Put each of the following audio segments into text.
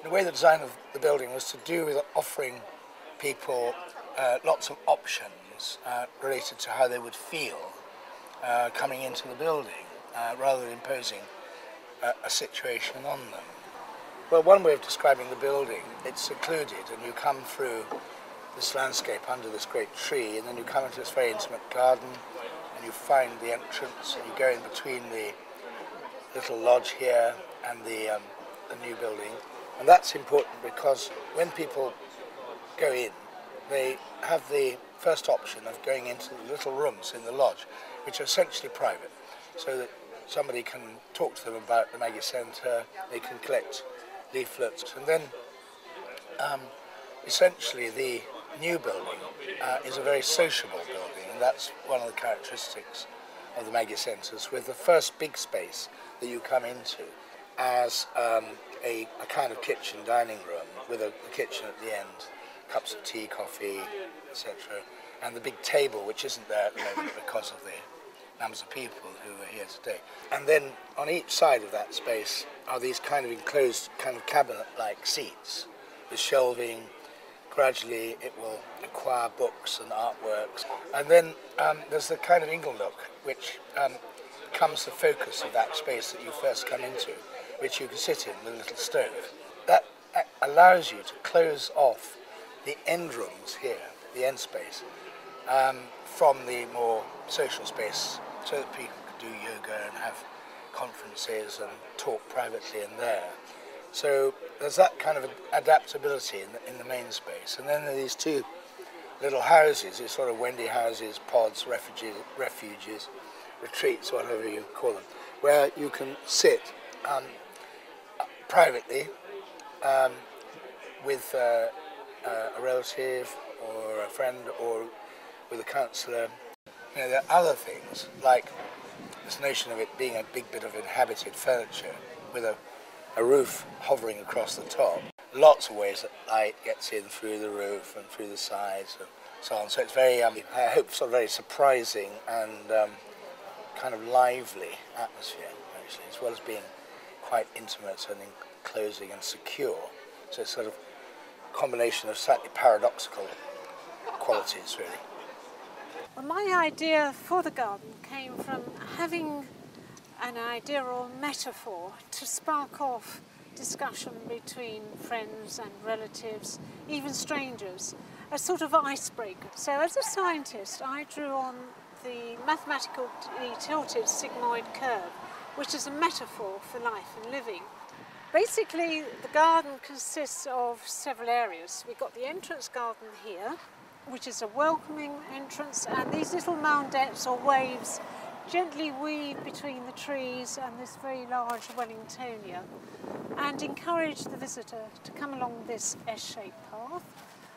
In a way, the design of the building was to do with offering people lots of options related to how they would feel coming into the building, rather than imposing a situation on them. Well, one way of describing the building, it's secluded, and you come through this landscape under this great tree, and then you come into this very intimate garden, and you find the entrance, and you go in between the little lodge here and the new building. And that's important because when people go in, they have the first option of going into the little rooms in the lodge, which are essentially private, so that somebody can talk to them about the Maggie Centre, they can collect leaflets, and then essentially the new building is a very sociable building, and that's one of the characteristics of the Maggie Centres, with the first big space that you come into as a kind of kitchen dining room with a kitchen at the end, cups of tea, coffee, etc., and the big table, which isn't there at the moment because of the numbers of people who are here today. And then on each side of that space are these kind of enclosed kind of cabinet-like seats with shelving. Gradually it will acquire books and artworks. And then there's the kind of ingle nook, which becomes the focus of that space that you first come into, which you can sit in with a little stove. That allows you to close off the end rooms here, the end space, from the more social space, so that people can do yoga and have conferences and talk privately in there. So there's that kind of adaptability in the main space. And then there are these two little houses, these sort of Wendy houses, pods, refuges, retreats, whatever you call them, where you can sit privately with a relative or a friend or with a counsellor. You know, there are other things, like this notion of it being a big bit of inhabited furniture with a roof hovering across the top. Lots of ways that light gets in through the roof and through the sides and so on. So it's very, I hope, sort of very surprising and kind of lively atmosphere, actually, as well as being quite intimate and enclosing and secure. So it's sort of a combination of slightly paradoxical qualities, really. Well, my idea for the garden came from having an idea or metaphor to spark off discussion between friends and relatives, even strangers, a sort of icebreaker. So as a scientist, I drew on the mathematically tilted sigmoid curve, which is a metaphor for life and living. Basically, the garden consists of several areas. We've got the entrance garden here, which is a welcoming entrance, and these little moundettes or waves gently weave between the trees and this very large Wellingtonia and encourage the visitor to come along this S-shaped path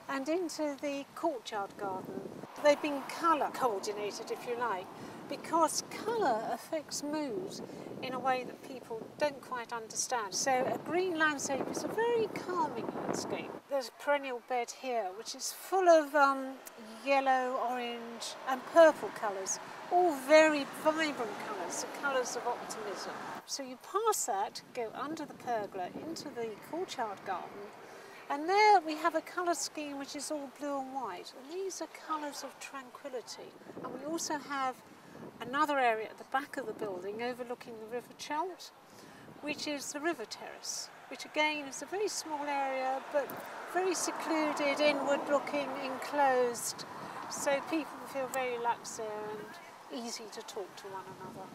and into the courtyard garden. They've been colour coordinated, if you like, because colour affects mood in a way that people don't quite understand. So a green landscape is a very calming landscape. There's a perennial bed here which is full of yellow, orange and purple colours, all very vibrant colours, the colours of optimism. So you pass that, go under the pergola into the courtyard garden, and there we have a colour scheme which is all blue and white, and these are colours of tranquility. And we also have another area at the back of the building overlooking the River Chelt, which is the river terrace, which again is a very small area but very secluded, inward looking, enclosed, so people feel very relaxed there and easy to talk to one another.